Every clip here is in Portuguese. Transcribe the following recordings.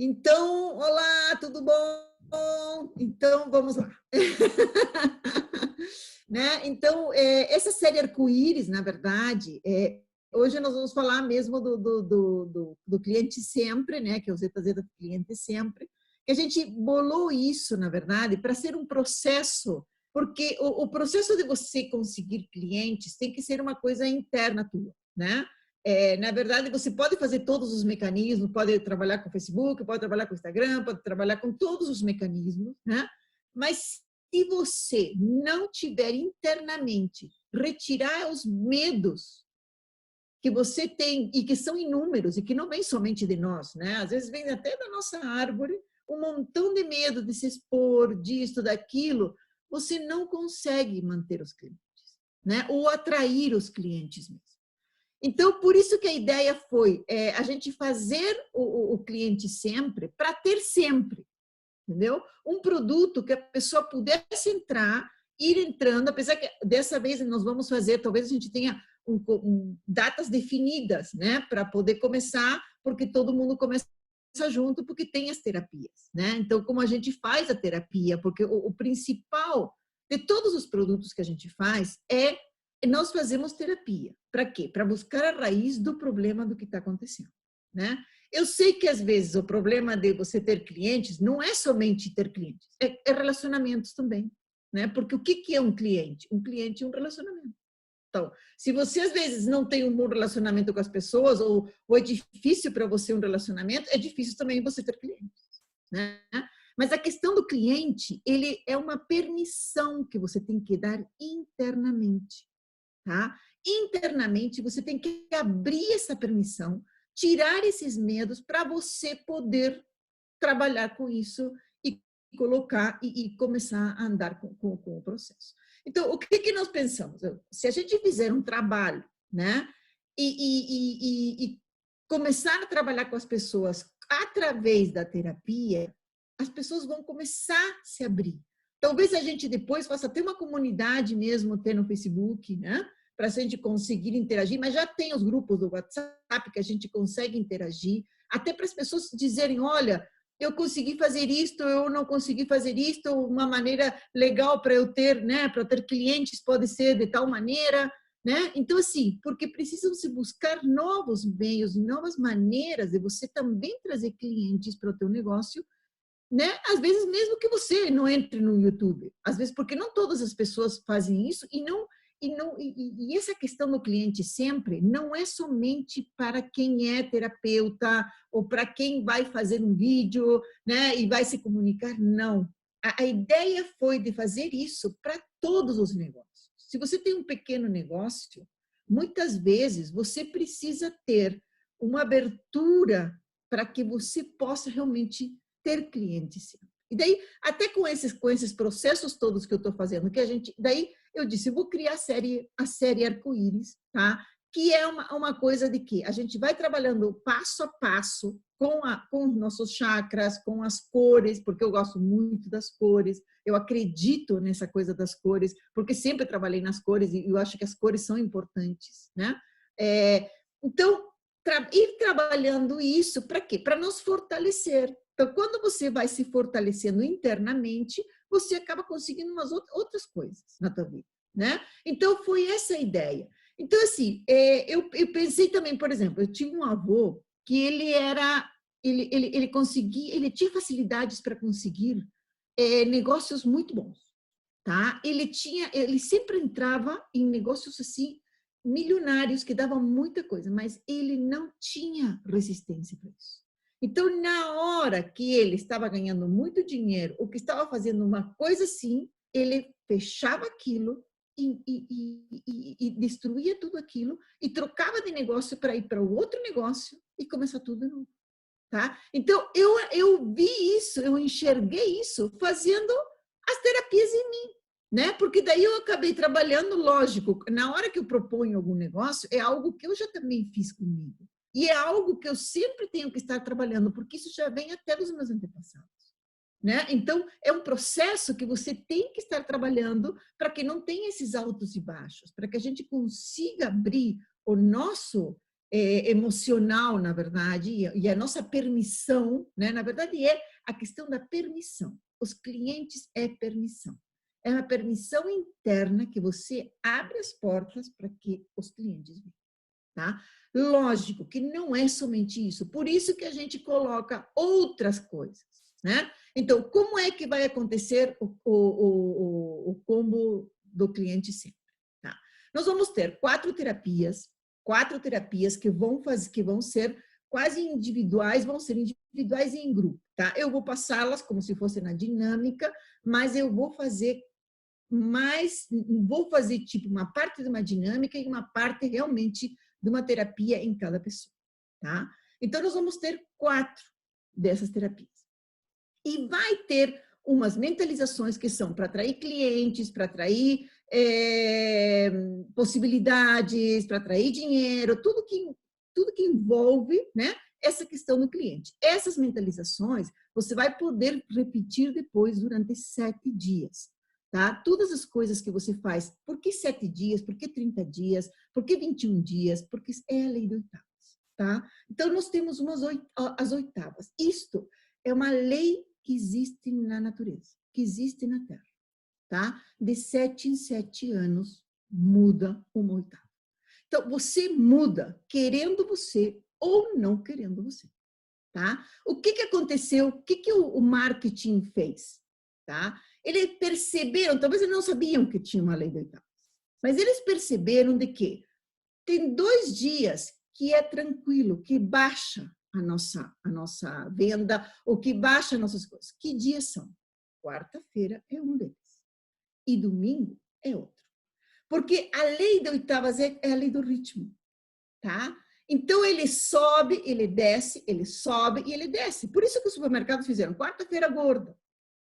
Então, olá, tudo bom? Então, vamos lá. Né? Então, essa série Arco-Íris, na verdade, hoje nós vamos falar mesmo do cliente sempre, né? Que é o ZZ do cliente sempre, que a gente bolou isso, na verdade, para ser um processo, porque o processo de você conseguir clientes tem que ser uma coisa interna tua, né? Na verdade, você pode fazer todos os mecanismos, pode trabalhar com o Facebook, pode trabalhar com o Instagram, pode trabalhar com todos os mecanismos, né? Mas se você não tiver internamente retirar os medos que você tem e que são inúmeros e que não vêm somente de nós, né? Às vezes vem até da nossa árvore um montão de medo de se expor, disso, daquilo, você não consegue manter os clientes, né? Ou atrair os clientes mesmo. Então, por isso que a ideia foi a gente fazer o cliente sempre para ter sempre, entendeu? Um produto que a pessoa pudesse entrar, ir entrando, apesar que dessa vez nós vamos fazer, talvez a gente tenha datas definidas, né, para poder começar, porque todo mundo começa junto, porque tem as terapias, né? Então, como a gente faz a terapia, porque o principal de todos os produtos que a gente faz nós fazemos terapia. Para quê? Para buscar a raiz do problema do que está acontecendo, né? Eu sei que, às vezes, o problema de você ter clientes não é somente ter clientes, é relacionamentos também, né? Porque o que é um cliente? Um cliente é um relacionamento. Então, se você, às vezes, não tem um bom relacionamento com as pessoas, ou é difícil para você um relacionamento, é difícil também você ter clientes, né? Mas a questão do cliente, ele é uma permissão que você tem que dar internamente, tá? Internamente, você tem que abrir essa permissão, tirar esses medos para você poder trabalhar com isso e colocar e começar a andar com o processo. Então, o que nós pensamos? Se a gente fizer um trabalho, né, e começar a trabalhar com as pessoas através da terapia, as pessoas vão começar a se abrir. Talvez a gente depois faça até uma comunidade mesmo, ter no Facebook, né? Para a gente conseguir interagir, mas já tem os grupos do WhatsApp que a gente consegue interagir, até para as pessoas dizerem, olha, eu consegui fazer isto, eu não consegui fazer isto, uma maneira legal para eu ter, né, para ter clientes pode ser de tal maneira, né? Então, assim, porque precisam se buscar novos meios, novas maneiras de você também trazer clientes para o teu negócio, né? Às vezes mesmo que você não entre no YouTube, às vezes porque não todas as pessoas fazem isso e essa questão do cliente sempre não é somente para quem é terapeuta ou para quem vai fazer um vídeo, né, e vai se comunicar, não. A ideia foi de fazer isso para todos os negócios. Se você tem um pequeno negócio, muitas vezes você precisa ter uma abertura para que você possa realmente ter clientes. E daí, até com esses processos todos que eu estou fazendo, que a gente, daí eu disse, eu vou criar a série Arco-Íris, tá? Que é uma coisa de que a gente vai trabalhando passo a passo com os nossos chakras, com as cores, porque eu gosto muito das cores, eu acredito nessa coisa das cores, porque sempre trabalhei nas cores e eu acho que as cores são importantes, né? Então, ir trabalhando isso para quê? Para nos fortalecer. Então, quando você vai se fortalecendo internamente, você acaba conseguindo umas outras coisas na tua vida, né? Então, foi essa a ideia. Então, assim, eu pensei também, por exemplo, eu tinha um avô que ele conseguia, ele tinha facilidades para conseguir negócios muito bons, tá? Ele sempre entrava em negócios assim, milionários, que davam muita coisa, mas ele não tinha resistência para isso. Então, na hora que ele estava ganhando muito dinheiro, ou que estava fazendo uma coisa assim, ele fechava aquilo e destruía tudo aquilo e trocava de negócio para ir para o outro negócio e começar tudo de novo. Tá? Então, eu vi isso, eu enxerguei isso fazendo as terapias em mim, né? Porque daí eu acabei trabalhando, lógico, na hora que eu proponho algum negócio, é algo que eu já também fiz comigo. E é algo que eu sempre tenho que estar trabalhando, porque isso já vem até dos meus antepassados, né? Então, é um processo que você tem que estar trabalhando para que não tenha esses altos e baixos, para que a gente consiga abrir o nosso emocional, na verdade, e a nossa permissão, né? Na verdade, é a questão da permissão. Os clientes é permissão. É uma permissão interna que você abre as portas para que os clientes venham, tá? Lógico que não é somente isso, por isso que a gente coloca outras coisas, né? Então, como é que vai acontecer o combo do cliente sempre? Tá? Nós vamos ter quatro terapias que vão ser quase individuais, vão ser individuais e em grupo, tá? Eu vou passá-las como se fosse na dinâmica, mas eu vou fazer tipo uma parte de uma dinâmica e uma parte realmente de uma terapia em cada pessoa, tá? Então, nós vamos ter 4 dessas terapias. E vai ter umas mentalizações que são para atrair clientes, para atrair possibilidades, para atrair dinheiro, tudo que envolve, né, essa questão do cliente. Essas mentalizações você vai poder repetir depois durante 7 dias. Tá? Todas as coisas que você faz, por que 7 dias, por que 30 dias, por que 21 dias, porque é a lei de oitavas. Tá? Então, nós temos as oitavas. Isto é uma lei que existe na natureza, que existe na Terra. Tá? De 7 em 7 anos, muda uma oitava. Então, você muda querendo você ou não querendo você. Tá? O que aconteceu? O que o marketing fez? Tá? Eles perceberam, talvez eles não sabiam que tinha uma lei de oitavas, mas eles perceberam de que tem 2 dias que é tranquilo, que baixa a nossa venda, ou que baixa as nossas coisas. Que dias são? Quarta-feira é um deles. E domingo é outro. Porque a lei de oitavas é a lei do ritmo, tá? Então, ele sobe, ele desce, ele sobe e ele desce. Por isso que os supermercados fizeram quarta-feira gorda,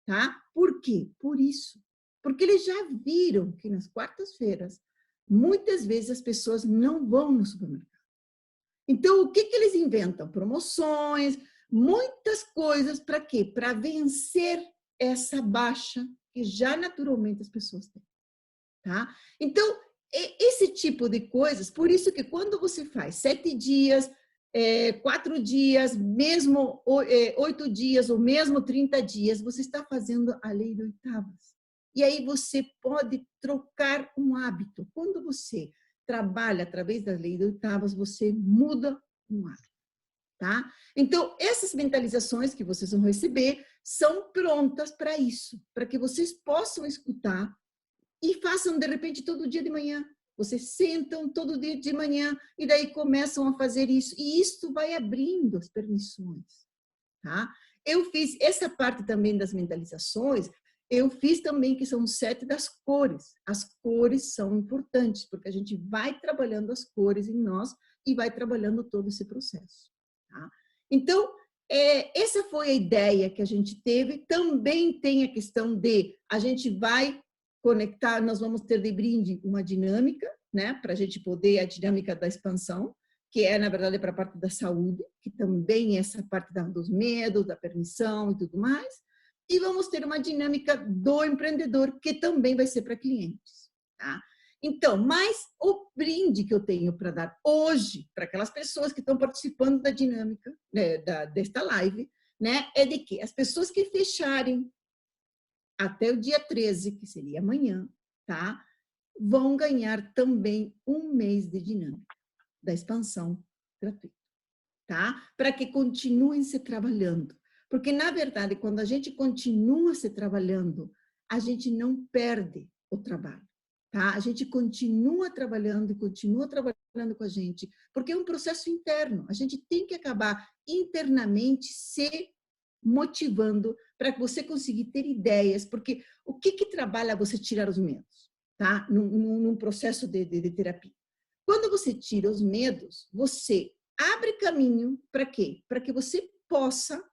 tá? Por quê? Por isso. Porque eles já viram que nas quartas-feiras, muitas vezes as pessoas não vão no supermercado. Então, o que eles inventam? Promoções, muitas coisas, para quê? Para vencer essa baixa que já naturalmente as pessoas têm, tá? Então, esse tipo de coisas, por isso que quando você faz 7 dias, 4 dias, mesmo 8 dias, ou mesmo 30 dias, você está fazendo a lei de oitavas. E aí você pode trocar um hábito. Quando você trabalha através da lei de oitavas, você muda um hábito, tá? Então, essas mentalizações que vocês vão receber são prontas para isso, para que vocês possam escutar e façam, de repente, todo dia de manhã. Vocês sentam todo dia de manhã e daí começam a fazer isso. E isso vai abrindo as permissões, tá? Eu fiz essa parte também das mentalizações, eu fiz também que são os 7 das cores. As cores são importantes, porque a gente vai trabalhando as cores em nós e vai trabalhando todo esse processo, tá? Então, essa foi a ideia que a gente teve. Também tem a questão de a gente vai conectar, nós vamos ter de brinde uma dinâmica, né, para a gente poder, a dinâmica da expansão, que é, na verdade, para a parte da saúde, que também é essa parte dos medos, da permissão e tudo mais. E vamos ter uma dinâmica do empreendedor, que também vai ser para clientes, tá? Então, mas o brinde que eu tenho para dar hoje, para aquelas pessoas que estão participando da dinâmica, né, desta live, né, é de que as pessoas que fecharem até o dia 13, que seria amanhã, tá? Vão ganhar também 1 mês de dinâmica da expansão gratuita, tá? Para que continuem se trabalhando. Porque, na verdade, quando a gente continua se trabalhando, a gente não perde o trabalho, tá? A gente continua trabalhando e continua trabalhando com a gente, porque é um processo interno. A gente tem que acabar internamente se motivando para que você conseguir ter ideias, porque o que trabalha você tirar os medos, tá? Num processo de terapia. Quando você tira os medos, você abre caminho para quê? Para que você possa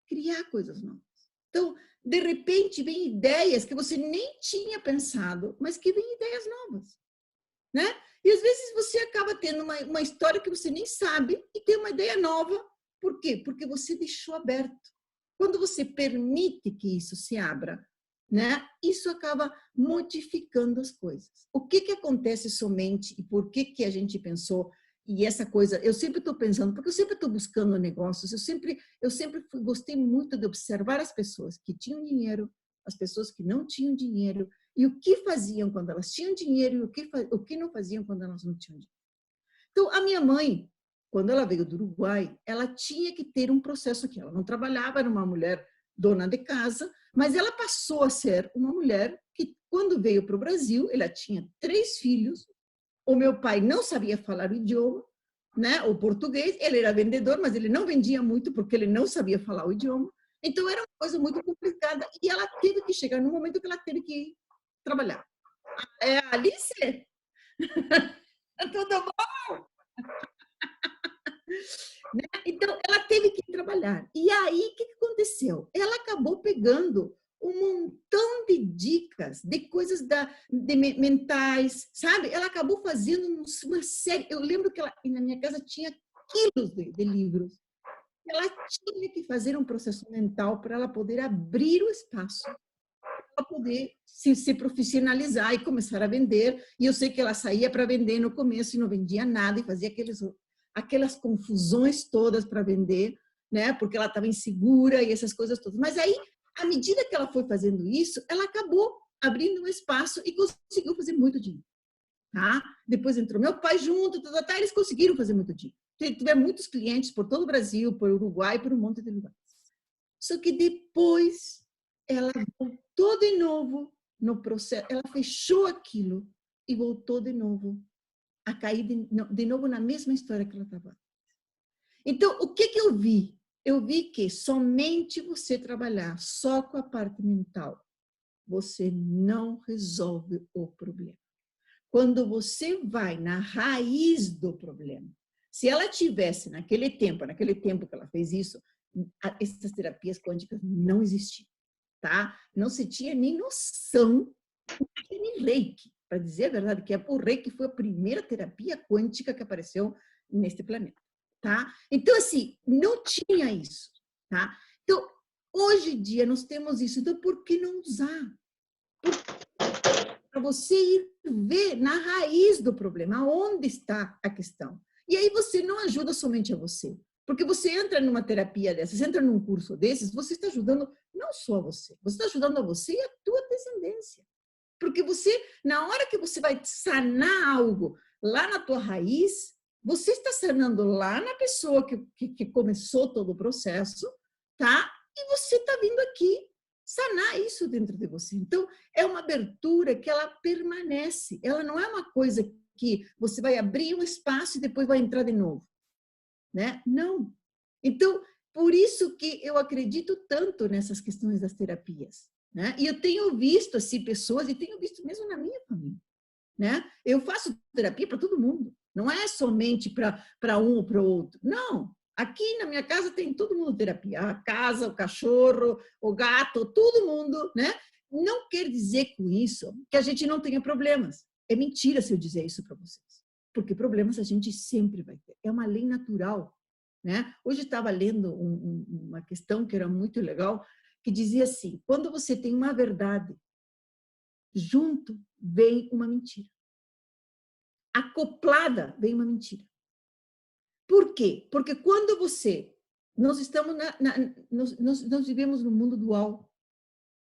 criar coisas novas. Então, de repente, vem ideias que você nem tinha pensado, mas que vem ideias novas, né? E às vezes você acaba tendo uma história que você nem sabe e tem uma ideia nova. Por quê? Porque você deixou aberto. Quando você permite que isso se abra, né? Isso acaba modificando as coisas. O que acontece somente e por que a gente pensou e essa coisa, eu sempre estou pensando, porque eu sempre estou buscando negócios, gostei muito de observar as pessoas que tinham dinheiro, as pessoas que não tinham dinheiro, e o que faziam quando elas tinham dinheiro e o que não faziam quando elas não tinham dinheiro. Então, a minha mãe, quando ela veio do Uruguai, ela tinha que ter um processo que ela não trabalhava, era uma mulher dona de casa, mas ela passou a ser uma mulher que, quando veio para o Brasil, ela tinha 3 filhos, o meu pai não sabia falar o idioma, né, o português, ele era vendedor, mas ele não vendia muito porque ele não sabia falar o idioma, então era uma coisa muito complicada e ela teve que chegar no momento que ela teve que trabalhar. É, Alice? Tudo bom? Né? Então, ela teve que trabalhar. E aí, o que aconteceu? Ela acabou pegando um montão de dicas, de coisas mentais, sabe? Ela acabou fazendo uma série. Eu lembro que ela, na minha casa tinha quilos de livros. Ela tinha que fazer um processo mental para ela poder abrir o espaço, para poder se profissionalizar e começar a vender. E eu sei que ela saía para vender no começo e não vendia nada e fazia aquelas confusões todas para vender, né? Porque ela estava insegura e essas coisas todas. Mas aí, à medida que ela foi fazendo isso, ela acabou abrindo um espaço e conseguiu fazer muito dinheiro. Tá? Depois entrou meu pai junto, eles conseguiram fazer muito dinheiro. Tiveram muitos clientes por todo o Brasil, por Uruguai, por um monte de lugares. Só que depois ela voltou de novo no processo, ela fechou aquilo e voltou de novo a cair de novo na mesma história que ela estava. Então, o que eu vi? Eu vi que somente você trabalhar só com a parte mental, você não resolve o problema. Quando você vai na raiz do problema, se ela tivesse naquele tempo que ela fez isso, essas terapias quânticas não existiam, tá? Não se tinha nem noção de Reiki, para dizer a verdade, que o Reiki foi a primeira terapia quântica que apareceu neste planeta, tá? Então, assim, não tinha isso, tá? Então, hoje em dia nós temos isso, então por que não usar? Para você ir ver na raiz do problema, onde está a questão. E aí você não ajuda somente a você, porque você entra numa terapia dessas, entra num curso desses, você está ajudando não só a você está ajudando a você e a tua descendência. Porque você, na hora que você vai sanar algo lá na tua raiz, você está sanando lá na pessoa que começou todo o processo, tá? E você está vindo aqui sanar isso dentro de você. Então, é uma abertura que ela permanece. Ela não é uma coisa que você vai abrir um espaço e depois vai entrar de novo, né? Não. Então, por isso que eu acredito tanto nessas questões das terapias, né? E eu tenho visto assim pessoas e tenho visto mesmo na minha família, né? Eu faço terapia para todo mundo. Não é somente para um ou para o outro. Não. Aqui na minha casa tem todo mundo terapia. A casa, o cachorro, o gato, todo mundo, né? Não quer dizer com isso que a gente não tenha problemas. É mentira se eu dizer isso para vocês. Porque problemas a gente sempre vai ter. É uma lei natural, né? Hoje estava lendo uma questão que era muito legal, que dizia assim: quando você tem uma verdade, junto vem uma mentira. Acoplada vem uma mentira. Por quê? Porque quando você... Nós estamos nós vivemos no mundo dual.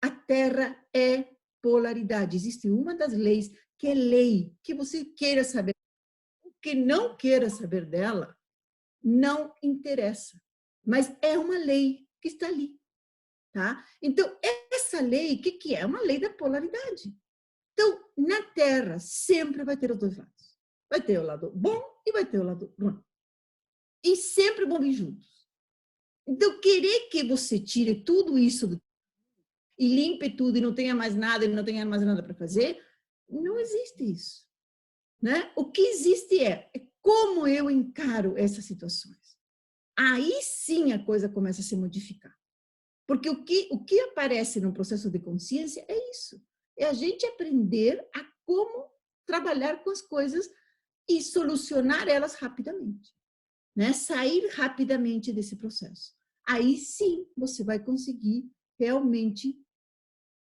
A Terra é polaridade. Existe uma das leis que é lei, que você queira saber. O que não queira saber dela, não interessa. Mas é uma lei que está ali. Tá? Então, essa lei, o que é? É uma lei da polaridade. Então, na Terra, sempre vai ter os dois lados. Vai ter o lado bom e vai ter o lado ruim. E sempre vão vir juntos. Então, querer que você tire tudo isso e limpe tudo e não tenha mais nada e não tenha mais nada para fazer, não existe isso. Né? O que existe é como eu encaro essas situações. Aí sim a coisa começa a se modificar. Porque o que aparece no processo de consciência é isso. É a gente aprender a como trabalhar com as coisas e solucionar elas rapidamente. Né? Sair rapidamente desse processo. Aí sim você vai conseguir realmente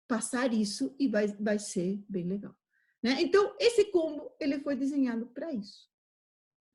passar isso e vai ser bem legal. Né? Então, esse combo ele foi desenhado para isso.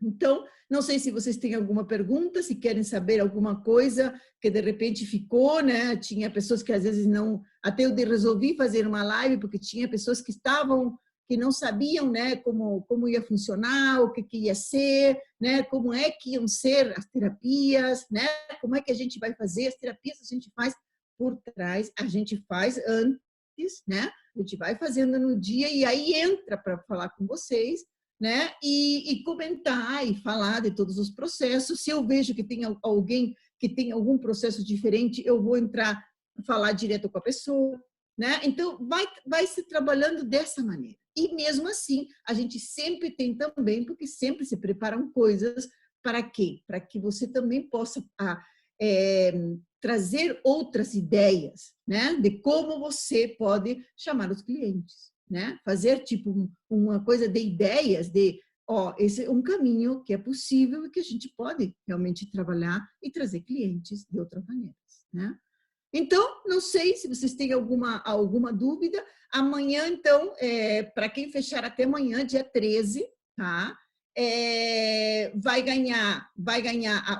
Então, não sei se vocês têm alguma pergunta, se querem saber alguma coisa que de repente ficou, né? Tinha pessoas que às vezes não... Até eu resolvi fazer uma live, porque tinha pessoas que estavam, que não sabiam, né, como ia funcionar, o que ia ser, né? Como é que iam ser as terapias, né? Como é que a gente vai fazer as terapias, a gente faz por trás, a gente faz antes, né? A gente vai fazendo no dia e aí entra para falar com vocês, né? E comentar e falar de todos os processos. Se eu vejo que tem alguém que tem algum processo diferente, eu vou entrar, falar direto com a pessoa, né? Então, vai se trabalhando dessa maneira. E mesmo assim, a gente sempre tem também, porque sempre se preparam coisas para quê? Para que você também possa trazer outras ideias, né? De como você pode chamar os clientes, né? Fazer tipo uma coisa de ideias, de esse é um caminho que é possível e que a gente pode realmente trabalhar e trazer clientes de outras maneiras, né? Então, não sei se vocês têm alguma dúvida. Amanhã, então, para quem fechar até amanhã, dia 13, tá? Vai ganhar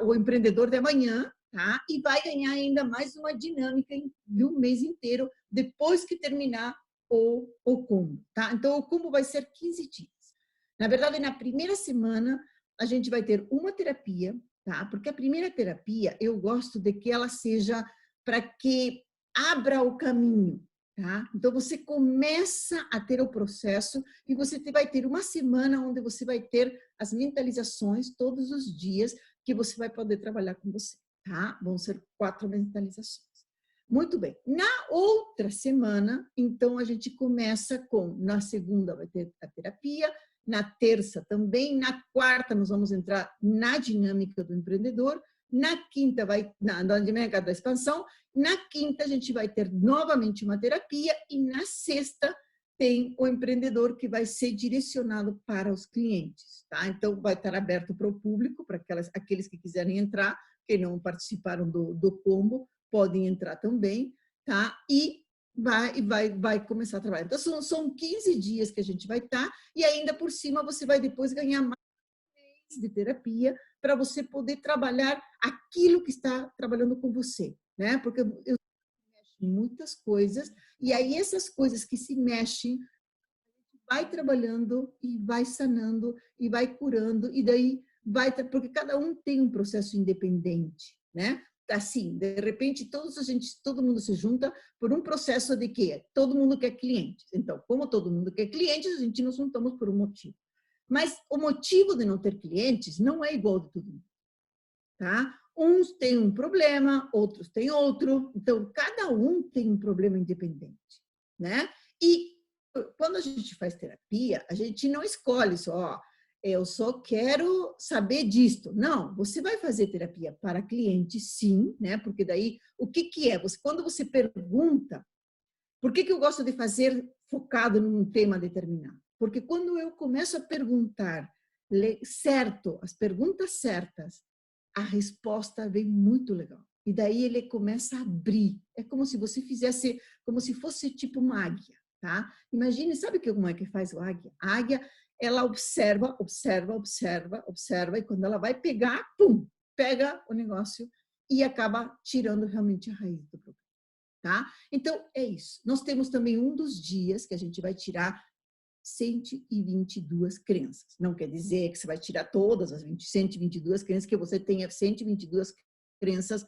o empreendedor de amanhã, tá? E vai ganhar ainda mais uma dinâmica do mês inteiro, depois que terminar o combo, tá? Então, o combo vai ser 15 dias. Na verdade, na primeira semana, a gente vai ter uma terapia, tá? Porque a primeira terapia, eu gosto de que ela seja para que abra o caminho, tá? Então, você começa a ter o processo e você vai ter uma semana onde você vai ter as mentalizações todos os dias que você vai poder trabalhar com você, tá? Vão ser 4 mentalizações. Muito bem. Na outra semana, então, a gente começa na segunda vai ter a terapia, na terça também, na quarta nós vamos entrar na dinâmica do empreendedor, na quinta na dinâmica da expansão, na quinta a gente vai ter novamente uma terapia e na sexta tem o empreendedor que vai ser direcionado para os clientes, tá? Então vai estar aberto para o público, para aqueles que quiserem entrar, que não participaram do combo, podem entrar também, tá? E vai começar a trabalhar. Então, são 15 dias que a gente vai estar, e ainda por cima você vai depois ganhar mais de terapia para você poder trabalhar aquilo que está trabalhando com você, né? Porque eu mexo em muitas coisas, e aí essas coisas que se mexem, vai trabalhando e vai sanando e vai curando, e daí porque cada um tem um processo independente, né? Assim, de repente, todo mundo se junta por um processo de quê? Todo mundo quer clientes. Então, como todo mundo quer clientes, a gente nos juntamos por um motivo. Mas o motivo de não ter clientes não é igual de todo mundo, tá? Uns têm um problema, outros têm outro. Então, cada um tem um problema independente, né? E quando a gente faz terapia, a gente não escolhe só, eu só quero saber disto. Não, você vai fazer terapia para cliente, sim, né? Porque daí, o que é? Quando você pergunta, por que eu gosto de fazer focado num tema determinado? Porque quando eu começo a perguntar certo, as perguntas certas, a resposta vem muito legal. E daí ele começa a abrir. É como se você fizesse, como se fosse tipo uma águia, tá? Imagine, sabe como é que faz a águia? A águia, ela observa, observa, observa, observa, e quando ela vai pegar, pum, pega o negócio e acaba tirando realmente a raiz do problema. Tá? Então, é isso. Nós temos também um dos dias que a gente vai tirar 122 crenças. Não quer dizer que você vai tirar todas as 122 crenças, que você tenha 122 crenças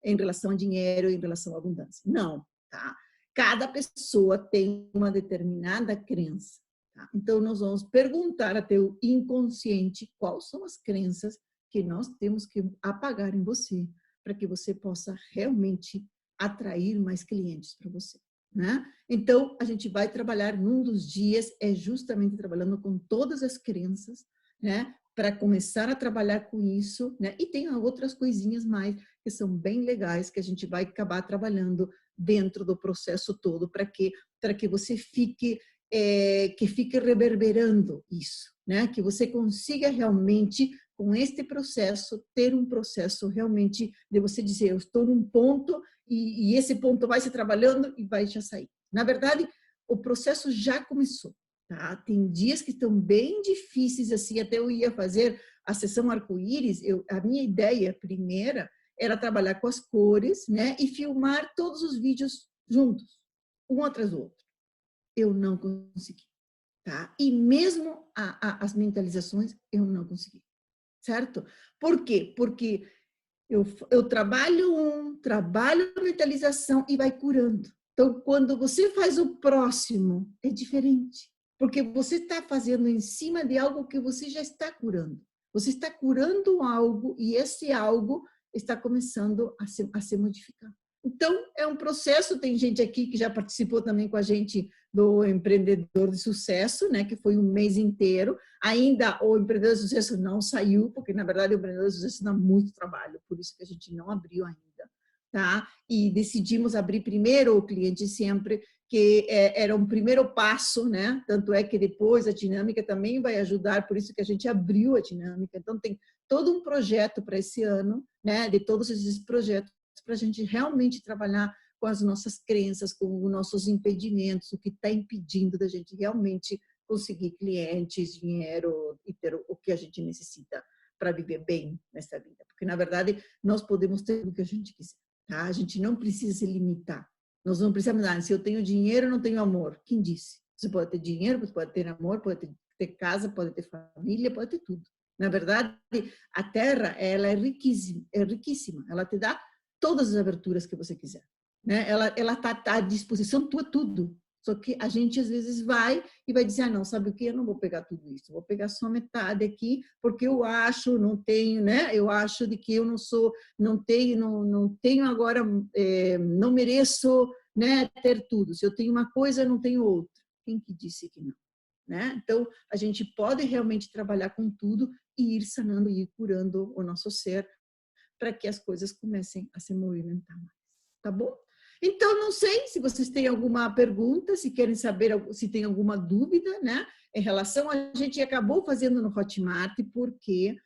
em relação a dinheiro, em relação à abundância. Não, tá? Cada pessoa tem uma determinada crença. Tá? Então, nós vamos perguntar até o inconsciente quais são as crenças que nós temos que apagar em você, para que você possa realmente atrair mais clientes para você, né? Então, a gente vai trabalhar num dos dias, justamente trabalhando com todas as crenças, né? Para começar a trabalhar com isso, né? E tem outras coisinhas mais que são bem legais, que a gente vai acabar trabalhando dentro do processo todo, para que você fique reverberando isso, né? Que você consiga realmente, com este processo, ter um processo realmente de você dizer, eu estou num ponto e esse ponto vai se trabalhando e vai já sair. Na verdade, o processo já começou, tá? Tem dias que estão bem difíceis, assim, até eu ia fazer a sessão arco-íris, a minha ideia primeira era trabalhar com as cores, né, e filmar todos os vídeos juntos, um atrás do outro. Eu não consegui, tá? E mesmo as mentalizações, eu não consegui, certo? Por quê? Porque eu trabalho a mentalização e vai curando. Então, quando você faz o próximo, é diferente, porque você está fazendo em cima de algo que você já está curando. Você está curando algo e esse algo está começando a se modificar. Então, é um processo. Tem gente aqui que já participou também com a gente do Empreendedor de Sucesso, né, que foi um mês inteiro. Ainda o Empreendedor de Sucesso não saiu, porque, na verdade, o Empreendedor de Sucesso dá muito trabalho, por isso que a gente não abriu ainda, tá? E decidimos abrir primeiro o Cliente Sempre, que era um primeiro passo, né? Tanto é que depois a dinâmica também vai ajudar, por isso que a gente abriu a dinâmica. Então, tem todo um projeto para esse ano, né? De todos esses projetos, para a gente realmente trabalhar com as nossas crenças, com os nossos impedimentos, o que está impedindo da gente realmente conseguir clientes, dinheiro e ter o que a gente necessita para viver bem nessa vida. Porque, na verdade, nós podemos ter o que a gente quiser, tá? A gente não precisa se limitar. Nós não precisamos dizer, se eu tenho dinheiro, eu não tenho amor. Quem disse? Você pode ter dinheiro, você pode ter amor, pode ter casa, pode ter família, pode ter tudo. Na verdade, a Terra, ela é riquíssima. Ela te dá todas as aberturas que você quiser, né? Ela tá à disposição tua, tudo. Só que a gente às vezes vai e vai dizer, não, sabe o que? Eu não vou pegar tudo isso, vou pegar só metade aqui, porque eu acho, não tenho, né? Eu acho de que eu não sou, não tenho agora, não mereço, né, ter tudo. Se eu tenho uma coisa, eu não tenho outra. Quem que disse que não? Né? Então, a gente pode realmente trabalhar com tudo e ir sanando e ir curando o nosso ser para que as coisas comecem a se movimentar mais. Tá bom? Então, não sei se vocês têm alguma pergunta, se querem saber, se tem alguma dúvida, né? Em relação a gente acabou fazendo no Hotmart, porque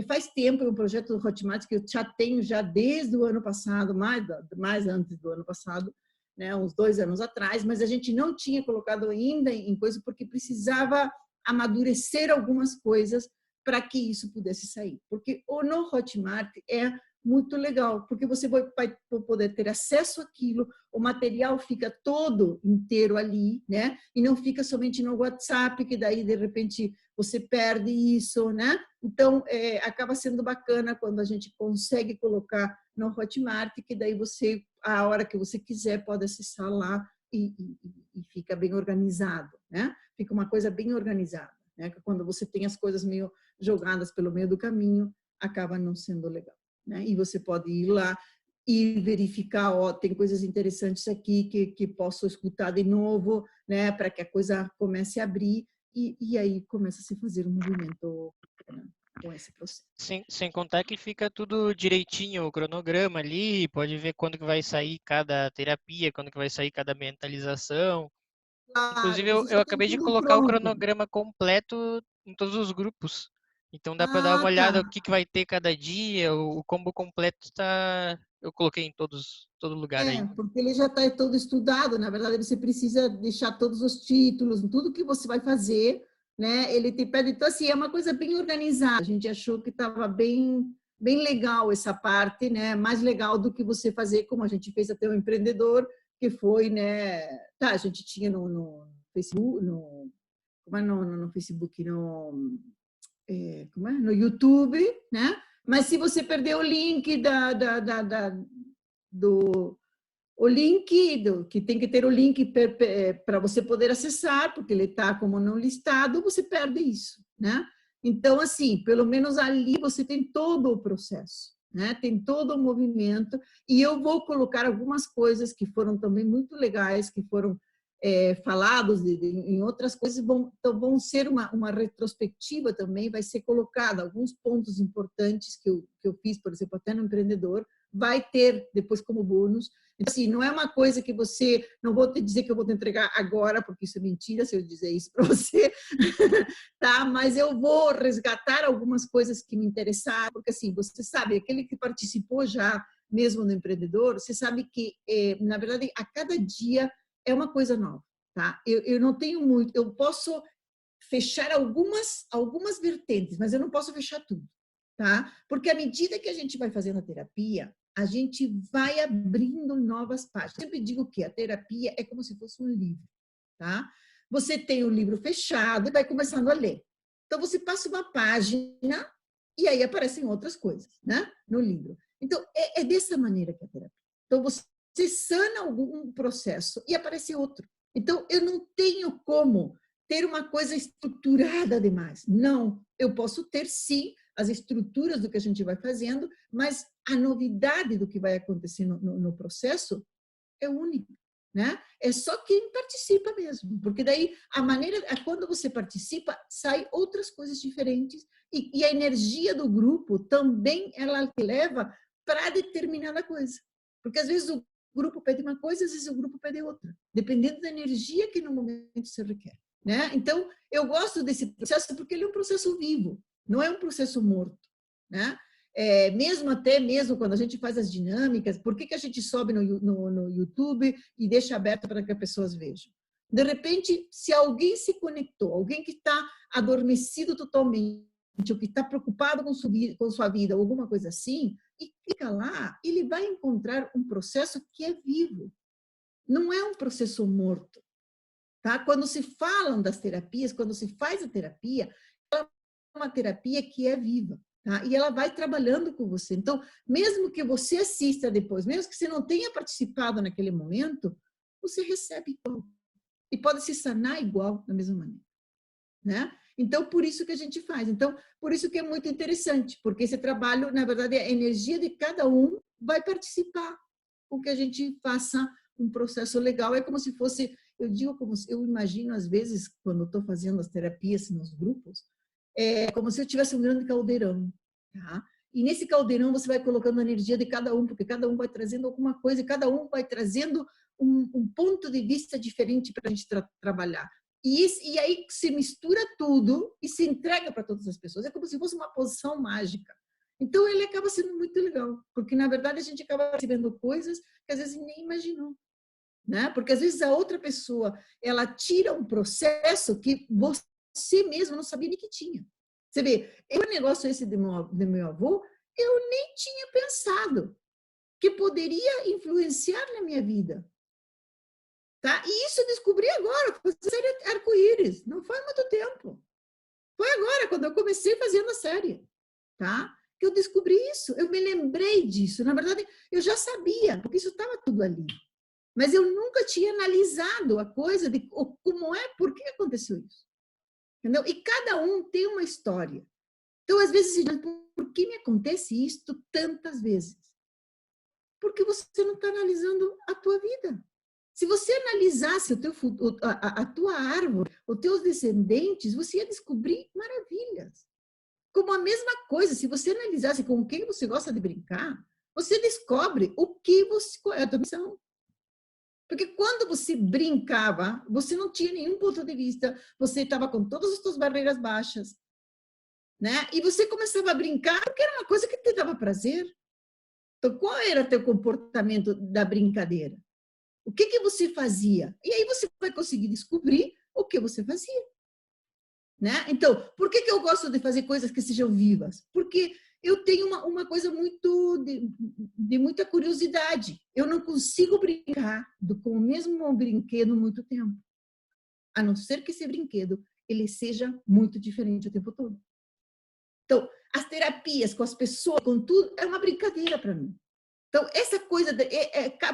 faz tempo, é um projeto do Hotmart que eu já tenho já desde o ano passado, mais antes do ano passado, né? Uns 2 anos atrás, mas a gente não tinha colocado ainda em coisa porque precisava amadurecer algumas coisas para que isso pudesse sair. Porque o no Hotmart é muito legal, porque você vai poder ter acesso àquilo, o material fica todo inteiro ali, né? E não fica somente no WhatsApp, que daí, de repente, você perde isso, né? Então, acaba sendo bacana quando a gente consegue colocar no Hotmart, que daí você, a hora que você quiser, pode acessar lá e fica bem organizado, né? Fica uma coisa bem organizada, né? Quando você tem as coisas meio jogadas pelo meio do caminho, acaba não sendo legal. Né? E você pode ir lá e verificar, ó, tem coisas interessantes aqui que posso escutar de novo, né, para que a coisa comece a abrir e aí começa a se fazer um movimento com esse processo. Sem contar que fica tudo direitinho, o cronograma ali, pode ver quando que vai sair cada terapia, quando que vai sair cada mentalização. Claro, Inclusive, você eu já tem acabei de tudo colocar o pronto. cronograma completo em todos os grupos. Então dá para dar uma Ah, tá. olhada o que vai ter cada dia, o combo completo está. Eu coloquei em todo lugar aí. Porque ele já está todo estudado. Na verdade, você precisa deixar todos os títulos, tudo que você vai fazer, né? Ele te pede. Então, assim, é uma coisa bem organizada. A gente achou que estava bem legal essa parte, né? Mais legal do que você fazer, como a gente fez até o empreendedor, que foi, né? Tá, a gente tinha no Facebook, como é no Facebook, como é? No YouTube, né? Mas se você perder o link do o link, que tem que ter o link para você poder acessar, porque ele está como não listado, você perde isso, né? Então, assim, pelo menos ali você tem todo o processo, né? Tem todo o movimento, e eu vou colocar algumas coisas que foram também muito legais, que foram falados em outras coisas, então vão ser uma retrospectiva também, vai ser colocada alguns pontos importantes que eu fiz, por exemplo, até no empreendedor, vai ter depois como bônus. Então, assim, não é uma coisa que você, não vou te dizer que eu vou te entregar agora, porque isso é mentira se eu dizer isso para você, tá? Mas eu vou resgatar algumas coisas que me interessaram, porque assim, você sabe, aquele que participou já mesmo no empreendedor, você sabe que, na verdade, a cada dia é uma coisa nova, tá? Eu não tenho muito, eu posso fechar algumas vertentes, mas eu não posso fechar tudo. tá? Porque à medida que a gente vai fazendo a terapia, a gente vai abrindo novas páginas. Eu sempre digo que a terapia é como se fosse um livro, tá? Você tem o livro fechado e vai começando a ler. Então, você passa uma página e aí aparecem outras coisas, né? No livro. Então, é dessa maneira que é a terapia. Então, você sana algum processo e aparece outro. Então, eu não tenho como ter uma coisa estruturada demais. Não, eu posso ter, sim, as estruturas do que a gente vai fazendo, mas a novidade do que vai acontecer no processo é única, né? É só quem participa mesmo, porque daí a maneira, quando você participa, sai outras coisas diferentes e a energia do grupo também ela te leva para determinada coisa, porque às vezes o grupo pede uma coisa, às vezes o grupo pede outra, dependendo da energia que no momento se requer, né? Então eu gosto desse processo porque ele é um processo vivo, não é um processo morto, né? Mesmo quando a gente faz as dinâmicas, por que a gente sobe no YouTube e deixa aberto para que as pessoas vejam? De repente, se alguém se conectou, alguém que está adormecido totalmente, ou que está preocupado com sua vida, ou alguma coisa assim, e clica lá, ele vai encontrar um processo que é vivo, não é um processo morto. Tá? Quando se falam das terapias, quando se faz a terapia, ela é uma terapia que é viva. Tá? E ela vai trabalhando com você. Então, mesmo que você assista depois, mesmo que você não tenha participado naquele momento, você recebe igual. E pode se sanar igual, da mesma maneira. Né? Então, por isso que a gente faz. Então, por isso que é muito interessante, porque esse trabalho, na verdade, a energia de cada um vai participar com que a gente faça um processo legal. É como se fosse, eu digo, eu imagino, às vezes, quando eu estou fazendo as terapias nos grupos, é como se eu tivesse um grande caldeirão, tá? E nesse caldeirão você vai colocando a energia de cada um, porque cada um vai trazendo alguma coisa, e cada um vai trazendo um ponto de vista diferente para a gente trabalhar. E aí se mistura tudo e se entrega para todas as pessoas. É como se fosse uma poção mágica. Então ele acaba sendo muito legal, porque na verdade a gente acaba recebendo coisas que às vezes nem imaginou, né? Porque às vezes a outra pessoa ela tira um processo que você mesmo não sabia nem que tinha. Você vê, o negócio esse do meu avô, eu nem tinha pensado que poderia influenciar na minha vida. Tá? E isso eu descobri agora, com a série Arco-Íris, não foi há muito tempo. Foi agora, quando eu comecei fazendo a série, tá? Que eu descobri isso, eu me lembrei disso. Na verdade, eu já sabia, porque isso estava tudo ali. Mas eu nunca tinha analisado a coisa de como é, por que aconteceu isso. Entendeu? E cada um tem uma história. Então, às vezes, por que me acontece isto tantas vezes? Porque você não está analisando a tua vida. Se você analisasse a tua árvore, os teus descendentes, você ia descobrir maravilhas. Como a mesma coisa, se você analisasse com quem você gosta de brincar, você descobre qual é a tua missão. Porque quando você brincava, você não tinha nenhum ponto de vista, você estava com todas as suas barreiras baixas, né? E você começava a brincar porque era uma coisa que te dava prazer. Então, qual era o teu comportamento da brincadeira? O que você fazia? E aí você vai conseguir descobrir o que você fazia, né? Então, por que eu gosto de fazer coisas que sejam vivas? Porque eu tenho uma coisa muito de muita curiosidade. Eu não consigo brincar com o mesmo brinquedo muito tempo, a não ser que esse brinquedo ele seja muito diferente o tempo todo. Então, as terapias com as pessoas, com tudo, é uma brincadeira para mim. Então, essa coisa,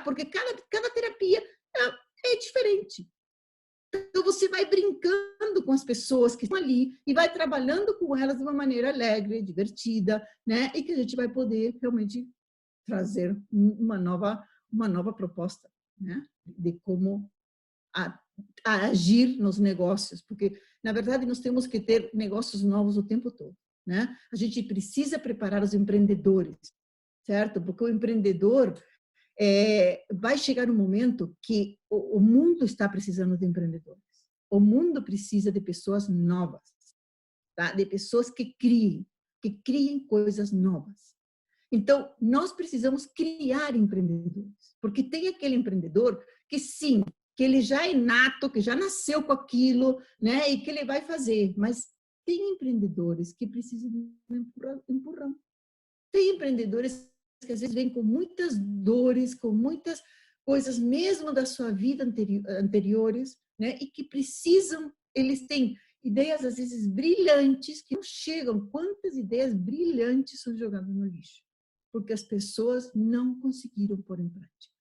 porque cada terapia é diferente. Então, você vai brincando com as pessoas que estão ali e vai trabalhando com elas de uma maneira alegre, divertida, né? E que a gente vai poder realmente trazer uma nova proposta, né? De como agir nos negócios, porque, na verdade, nós temos que ter negócios novos o tempo todo, né? A gente precisa preparar os empreendedores, certo? Porque o empreendedor vai chegar um momento que o mundo está precisando de empreendedores. O mundo precisa de pessoas novas, tá? De pessoas que criem coisas novas. Então, nós precisamos criar empreendedores, porque tem aquele empreendedor que sim, que ele já é nato, que já nasceu com aquilo, né? E que ele vai fazer, mas tem empreendedores que precisam de um empurrão. Tem empreendedores que às vezes vêm com muitas dores, com muitas coisas mesmo da sua vida anteriores, né? E que precisam, eles têm ideias às vezes brilhantes que não chegam. Quantas ideias brilhantes são jogadas no lixo? Porque as pessoas não conseguiram pôr em prática.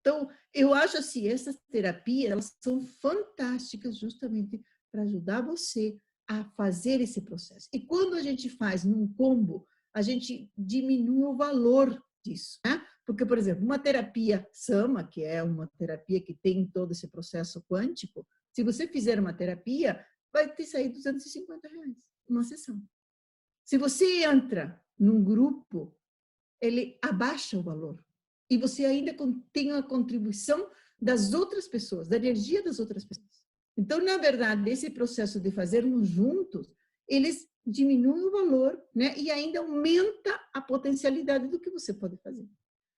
Então, eu acho assim, essas terapias, elas são fantásticas justamente para ajudar você a fazer esse processo. E quando a gente faz num combo, a gente diminui o valor disso, né? Porque, por exemplo, uma terapia Sama, que é uma terapia que tem todo esse processo quântico, se você fizer uma terapia, vai ter saído R$250 uma sessão. Se você entra num grupo, ele abaixa o valor. E você ainda tem a contribuição das outras pessoas, da energia das outras pessoas. Então, na verdade, esse processo de fazermos juntos, eles diminuem o valor, né? E ainda aumenta a potencialidade do que você pode fazer.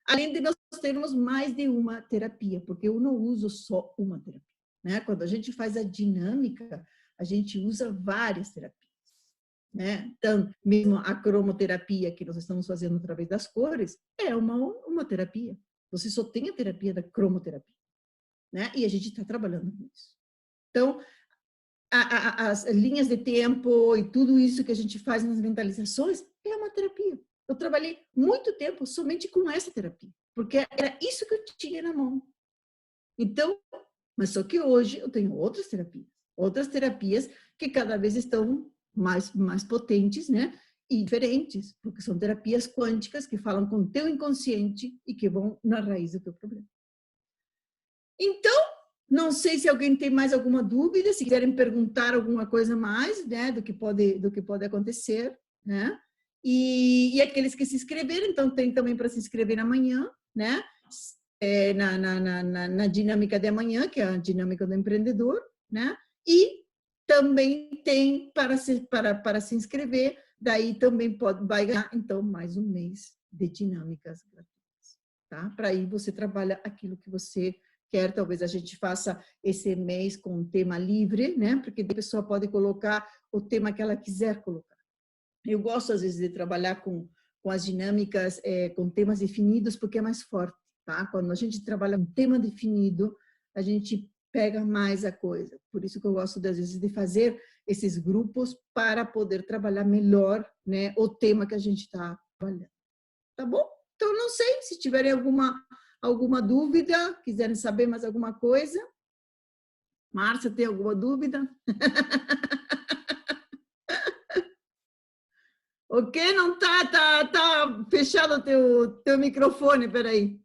Além de nós termos mais de uma terapia, porque eu não uso só uma terapia, né? Quando a gente faz a dinâmica, a gente usa várias terapias, né? Então, mesmo a cromoterapia que nós estamos fazendo através das cores é uma terapia. Você só tem a terapia da cromoterapia, né? E a gente está trabalhando com isso. Então, as linhas de tempo e tudo isso que a gente faz nas mentalizações é uma terapia. Eu trabalhei muito tempo somente com essa terapia, porque era isso que eu tinha na mão. Então, mas só que hoje eu tenho outras terapias que cada vez estão mais potentes, né? E diferentes, porque são terapias quânticas que falam com o teu inconsciente e que vão na raiz do teu problema. Então, não sei se alguém tem mais alguma dúvida, se quiserem perguntar alguma coisa mais, né, do que pode acontecer, né? E aqueles que se inscreveram, então tem também para se inscrever amanhã, né? Na dinâmica de amanhã, que é a dinâmica do empreendedor, né? E também tem para se inscrever, daí também vai ganhar, então, mais um mês de dinâmicas gratuitas, tá? Para aí você trabalha aquilo que você quer, talvez a gente faça esse mês com um tema livre, né? Porque a pessoa pode colocar o tema que ela quiser colocar. Eu gosto, às vezes, de trabalhar com as dinâmicas, com temas definidos, porque é mais forte, tá? Quando a gente trabalha com tema definido, a gente pega mais a coisa. Por isso que eu gosto, às vezes, de fazer esses grupos para poder trabalhar melhor, né, o tema que a gente está trabalhando. Tá bom? Então, não sei se tiverem alguma dúvida, quiserem saber mais alguma coisa. Márcia, tem alguma dúvida? Ok? Não tá fechado o teu microfone, peraí.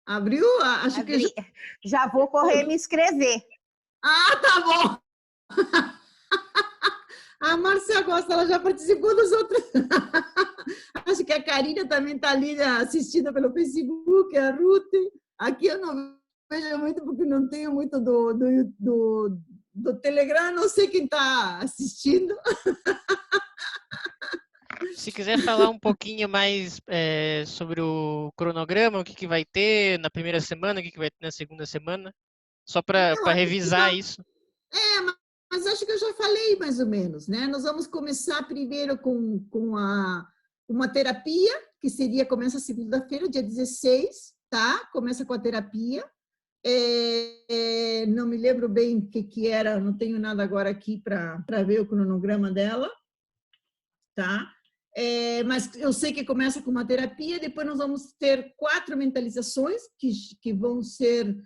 Abriu? Acho que já vou correr me inscrever. Ah, tá bom. A Márcia gosta, ela já participou dos outros. Acho que a Karina também está ali assistindo pelo Facebook, a Ruth. Aqui eu não vejo muito porque não tenho muito do Telegram, não sei quem está assistindo. Se quiser falar um pouquinho mais sobre o cronograma, o que vai ter na primeira semana, o que vai ter na segunda semana, só para revisar isso. Mas acho que eu já falei mais ou menos, né? Nós vamos começar primeiro com uma terapia, que começa segunda-feira, dia 16, tá? Começa com a terapia. Não me lembro bem o que era, não tenho nada agora aqui para ver o cronograma dela, tá? Mas eu sei que começa com uma terapia, depois nós vamos ter 4 mentalizações que vão ser,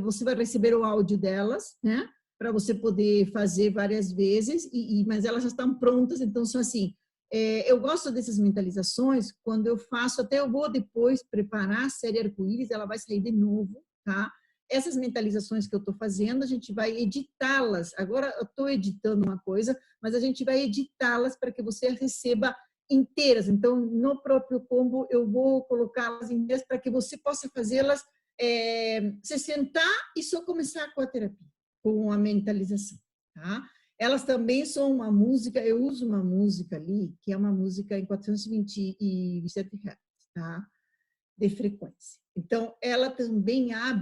você vai receber o áudio delas, né? Para você poder fazer várias vezes, mas elas já estão prontas, então são assim, eu gosto dessas mentalizações, quando eu faço, até eu vou depois preparar a série Arco-Íris, ela vai sair de novo, tá? Essas mentalizações que eu estou fazendo, a gente vai editá-las. Agora eu estou editando uma coisa, mas a gente vai editá-las para que você receba inteiras. Então, no próprio combo, eu vou colocá-las inteiras para que você possa fazê-las, se sentar e só começar com a terapia, com a mentalização, tá? Elas também são uma música, eu uso uma música ali, que é uma música em 427 Hz, tá? De frequência. Então, ela também a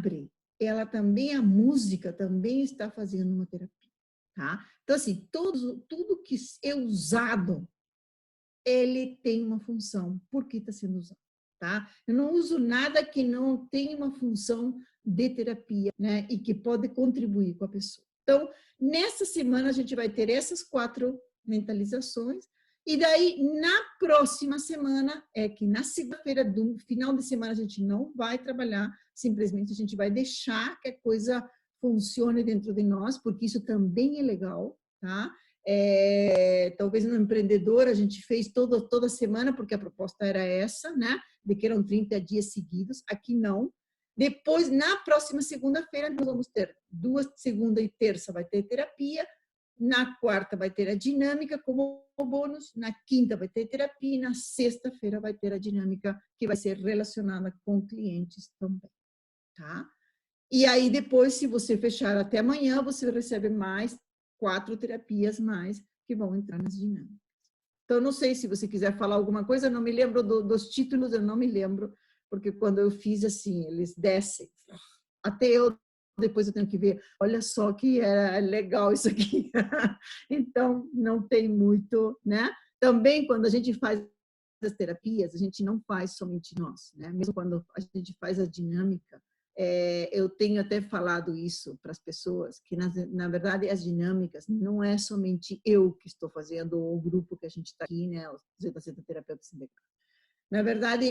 música também está fazendo uma terapia. tá? Então, assim, tudo que é usado, ele tem uma função. Por que está sendo usado? Tá? Eu não uso nada que não tenha uma função de terapia, né? E que pode contribuir com a pessoa. Então, nessa semana, a gente vai ter essas 4 mentalizações. E daí, na próxima semana, é que na segunda-feira, do final de semana, a gente não vai trabalhar, simplesmente a gente vai deixar que a coisa funcione dentro de nós, porque isso também é legal, tá? Talvez no empreendedor a gente fez toda semana, porque a proposta era essa, né? De que eram 30 dias seguidos, aqui não. Depois, na próxima segunda-feira, nós vamos ter 2, segunda e terça vai ter terapia, na quarta vai ter a dinâmica como bônus, na quinta vai ter terapia e na sexta-feira vai ter a dinâmica que vai ser relacionada com clientes também, tá? E aí depois, se você fechar até amanhã, você recebe mais 4 terapias mais que vão entrar nas dinâmicas. Então, não sei se você quiser falar alguma coisa, eu não me lembro dos títulos, eu não me lembro, porque quando eu fiz assim, eles descem. Até eu, depois eu tenho que ver, olha só que é legal isso aqui. Então, não tem muito, né? Também, quando a gente faz as terapias, a gente não faz somente nós, né? Mesmo quando a gente faz a dinâmica, eu tenho até falado isso para as pessoas, que na verdade as dinâmicas não é somente eu que estou fazendo, ou o grupo que a gente está aqui, né, os Zeta Terapeutas Sindicatos. Na verdade,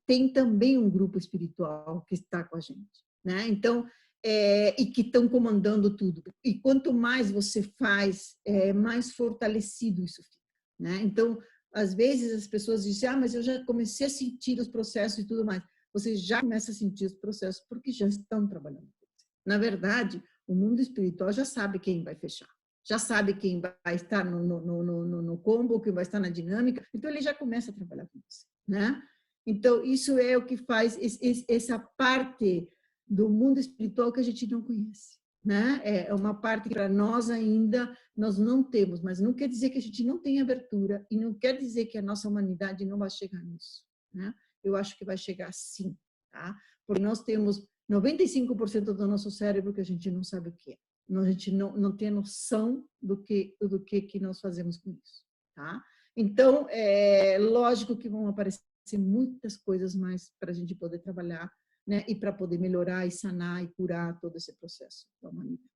tem também um grupo espiritual que está com a gente, né? Então, e que estão comandando tudo. E quanto mais você faz, mais fortalecido isso fica, né? Então, às vezes as pessoas dizem, mas eu já comecei a sentir os processos e tudo mais. Você já começa a sentir os processos porque já estão trabalhando. Na verdade, o mundo espiritual já sabe quem vai fechar, já sabe quem vai estar no combo, quem vai estar na dinâmica, então ele já começa a trabalhar com você, né? Então, isso é o que faz essa parte do mundo espiritual que a gente não conhece, né? É uma parte que para nós ainda nós não temos, mas não quer dizer que a gente não tem abertura e não quer dizer que a nossa humanidade não vai chegar nisso, né? Eu acho que vai chegar sim, tá? Porque nós temos 95% do nosso cérebro que a gente não sabe o que é. A gente não tem noção do que nós fazemos com isso, tá? Então, lógico que vão aparecer muitas coisas mais para a gente poder trabalhar, né? E para poder melhorar e sanar e curar todo esse processo da humanidade,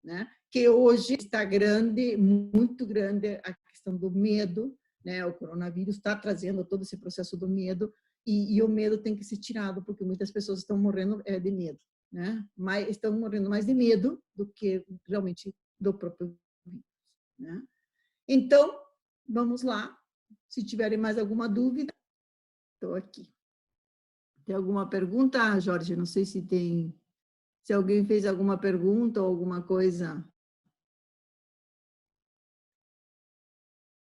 né? Que hoje está grande, muito grande, a questão do medo, né? O coronavírus está trazendo todo esse processo do medo, e o medo tem que ser tirado, porque muitas pessoas estão morrendo de medo, né? Mas estão morrendo mais de medo do que realmente do próprio vírus, né? Então, vamos lá. Se tiverem mais alguma dúvida, estou aqui. Tem alguma pergunta, Jorge? Não sei se tem, se alguém fez alguma pergunta ou alguma coisa.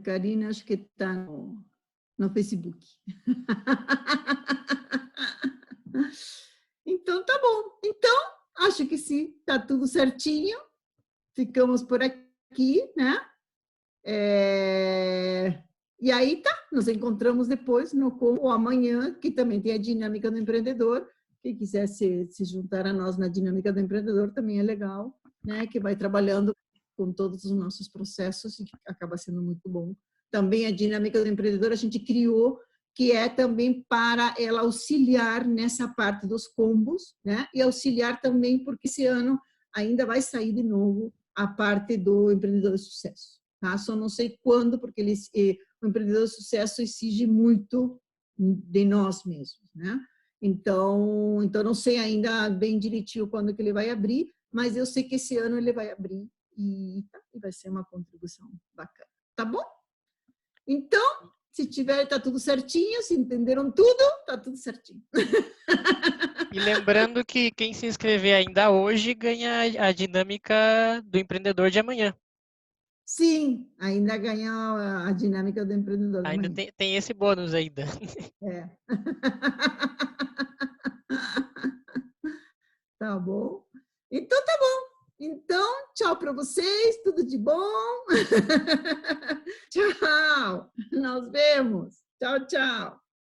Karina, acho que está no Facebook. Então, tá bom. Então, acho que sim, tá tudo certinho. Ficamos por aqui, né? E aí, tá. Nos encontramos depois, ou amanhã, que também tem a dinâmica do empreendedor. Quem quiser se juntar a nós na dinâmica do empreendedor também é legal, né? Que vai trabalhando com todos os nossos processos e que acaba sendo muito bom. Também a dinâmica do empreendedor a gente criou, que é também para ela auxiliar nessa parte dos combos, né? E auxiliar também porque esse ano ainda vai sair de novo a parte do empreendedor de sucesso, tá? Só não sei quando, porque o empreendedor de sucesso exige muito de nós mesmos, né? Então não sei ainda bem direitinho quando que ele vai abrir, mas eu sei que esse ano ele vai abrir e vai ser uma contribuição bacana, tá bom? Então, se tiver, tá tudo certinho, se entenderam tudo, tá tudo certinho. E lembrando que quem se inscrever ainda hoje ganha a dinâmica do empreendedor de amanhã. Sim, ainda ganha a dinâmica do empreendedor de Ainda amanhã. tem esse bônus ainda. É. Tá bom? Então, tá bom. Então, tchau para vocês, tudo de bom. Tchau, nos vemos. Tchau, tchau.